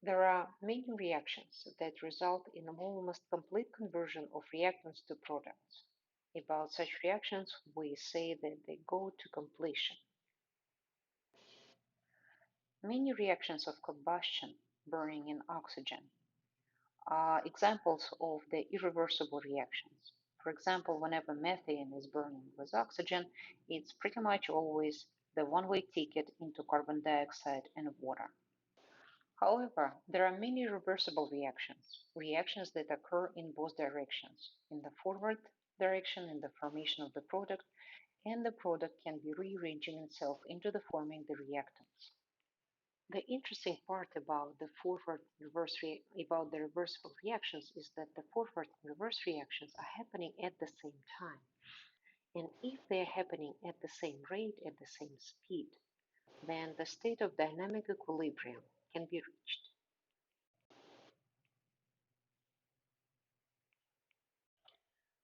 There are many reactions that result in an almost complete conversion of reactants to products. About such reactions, we say that they go to completion. Many reactions of combustion, burning in oxygen, are examples of the irreversible reactions. For example, whenever methane is burning with oxygen, it's pretty much always the one-way ticket into carbon dioxide and water. However, there are many reversible reactions, reactions that occur in both directions, in the forward direction in the formation of the product, and the product can be rearranging itself into the forming the reactants. The interesting part about about the reversible reactions is that the forward and reverse reactions are happening at the same time. And if they are happening at the same rate, at the same speed, then the state of dynamic equilibrium can be reached.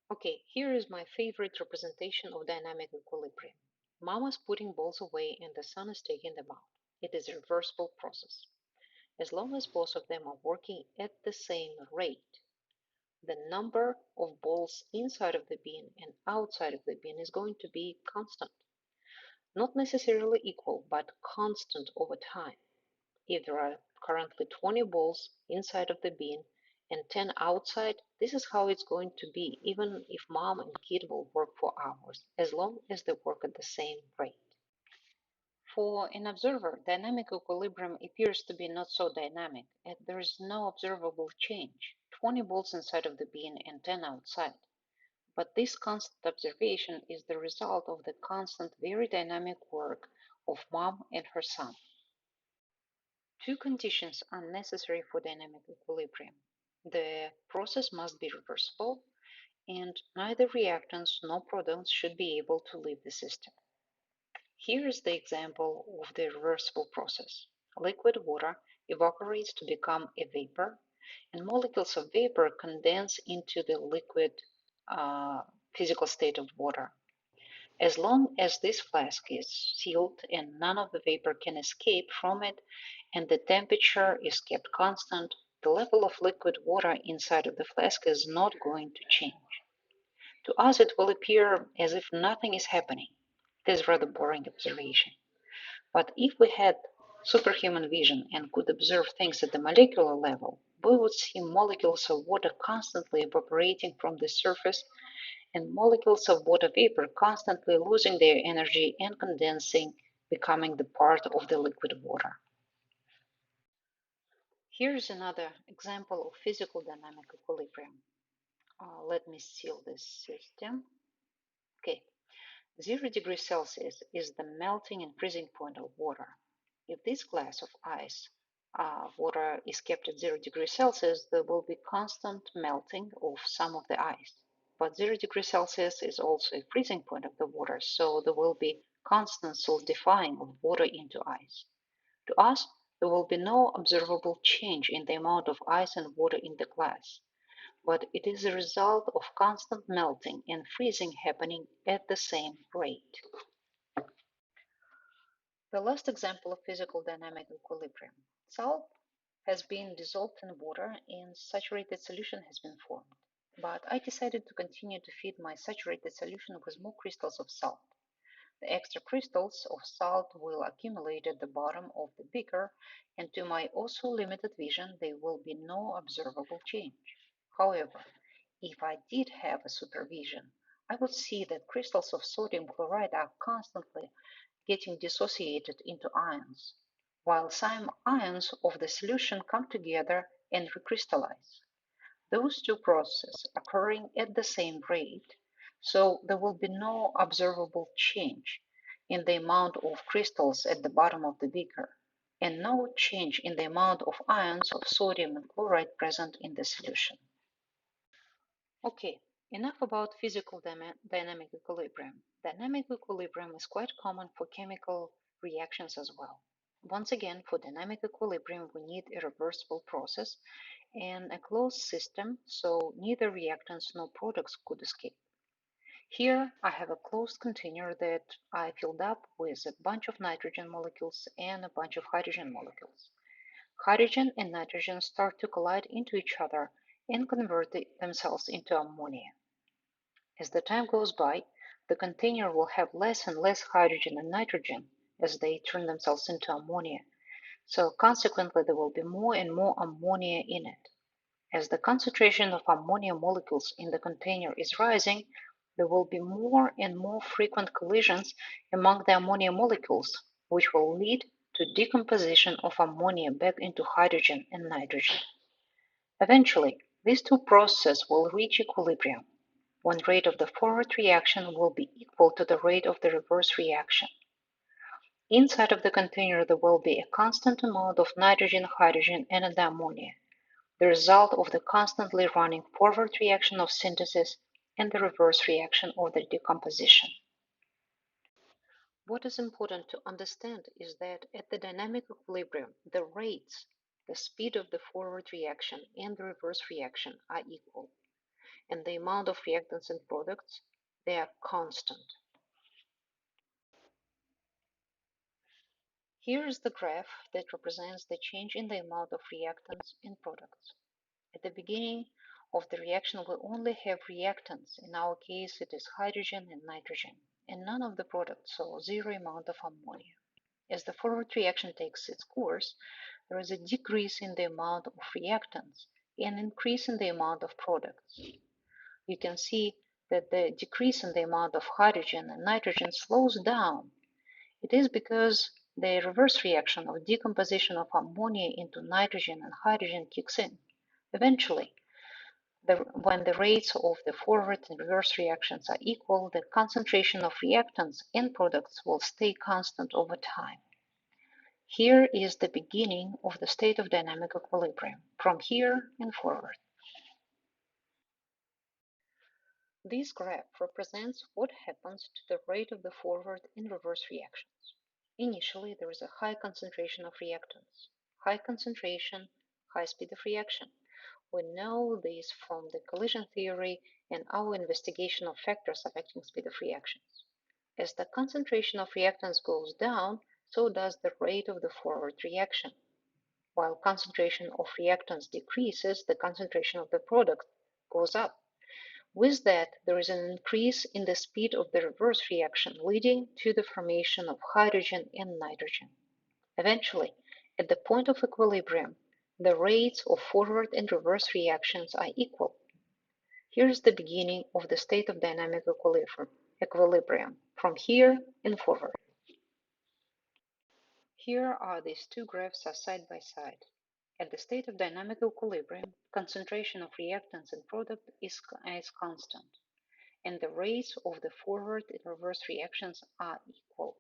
Okay, here is my favorite representation of dynamic equilibrium. Mom is putting balls away and the son is taking them out. It is a reversible process. As long as both of them are working at the same rate, the number of balls inside of the bin and outside of the bin is going to be constant. Not necessarily equal, but constant over time. If there are currently 20 balls inside of the bin and 10 outside, this is how it's going to be, even if mom and kid will work for hours, as long as they work at the same rate. For an observer, dynamic equilibrium appears to be not so dynamic, and there is no observable change, 20 balls inside of the bin and 10 outside. But this constant observation is the result of the constant, very dynamic work of mom and her son. Two conditions are necessary for dynamic equilibrium. The process must be reversible, and neither reactants nor products should be able to leave the system. Here is the example of the reversible process. Liquid water evaporates to become a vapor, and molecules of vapor condense into the liquid uh, physical state of water. As long as this flask is sealed and none of the vapor can escape from it, and the temperature is kept constant, the level of liquid water inside of the flask is not going to change. To us, it will appear as if nothing is happening. It is rather boring observation. But if we had superhuman vision and could observe things at the molecular level, we would see molecules of water constantly evaporating from the surface and molecules of water vapor constantly losing their energy and condensing, becoming the part of the liquid water. Here's another example of physical dynamic equilibrium. Let me seal this system. Okay, 0 degrees Celsius is the melting and freezing point of water. If this glass of ice water is kept at 0 degrees Celsius, there will be constant melting of some of the ice. But 0 degrees Celsius is also a freezing point of the water, so there will be constant solidifying of water into ice. To us, there will be no observable change in the amount of ice and water in the glass, but it is a result of constant melting and freezing happening at the same rate. The last example of physical dynamic equilibrium. Salt has been dissolved in water and saturated solution has been formed. But I decided to continue to feed my saturated solution with more crystals of salt. The extra crystals of salt will accumulate at the bottom of the beaker, and to my also limited vision, there will be no observable change. However, if I did have a supervision, I would see that crystals of sodium chloride are constantly getting dissociated into ions, while some ions of the solution come together and recrystallize. Those two processes occurring at the same rate, so there will be no observable change in the amount of crystals at the bottom of the beaker, and no change in the amount of ions of sodium and chloride present in the solution. Okay, enough about physical dynamic equilibrium. Dynamic equilibrium is quite common for chemical reactions as well. Once again, for dynamic equilibrium, we need a reversible process and a closed system, so neither reactants nor products could escape. Here, I have a closed container that I filled up with a bunch of nitrogen molecules and a bunch of hydrogen molecules. hydrogen and nitrogen start to collide into each other and convert themselves into ammonia. As the time goes by, the container will have less and less hydrogen and nitrogen as they turn themselves into ammonia, so consequently there will be more and more ammonia in it. As the concentration of ammonia molecules in the container is rising, there will be more and more frequent collisions among the ammonia molecules, which will lead to decomposition of ammonia back into hydrogen and nitrogen. Eventually, these two processes will reach equilibrium, when rate of the forward reaction will be equal to the rate of the reverse reaction. Inside of the container, there will be a constant amount of nitrogen, hydrogen, and the ammonia, the result of the constantly running forward reaction of synthesis and the reverse reaction of the decomposition. What is important to understand is that at the dynamic equilibrium, the rates, the speed of the forward reaction and the reverse reaction are equal, and the amount of reactants and products, they are constant. Here is the graph that represents the change in the amount of reactants and products. At the beginning of the reaction, we only have reactants. In our case, it is hydrogen and nitrogen, and none of the products, so zero amount of ammonia. As the forward reaction takes its course, there is a decrease in the amount of reactants and increase in the amount of products. You can see that the decrease in the amount of hydrogen and nitrogen slows down. It is because the reverse reaction of decomposition of ammonia into nitrogen and hydrogen kicks in. Eventually, when the rates of the forward and reverse reactions are equal, the concentration of reactants and products will stay constant over time. Here is the beginning of the state of dynamic equilibrium, from here and forward. This graph represents what happens to the rate of the forward and reverse reactions. Initially, there is a high concentration of reactants. High concentration, high speed of reaction. We know this from the collision theory and our investigation of factors affecting speed of reactions. As the concentration of reactants goes down, so does the rate of the forward reaction. While concentration of reactants decreases, the concentration of the product goes up. With that, there is an increase in the speed of the reverse reaction, leading to the formation of hydrogen and nitrogen. Eventually, at the point of equilibrium, the rates of forward and reverse reactions are equal. Here is the beginning of the state of dynamic equilibrium, from here and forward. Here are these two graphs are side by side. At the state of dynamic equilibrium, concentration of reactants and product is constant, and the rates of the forward and reverse reactions are equal.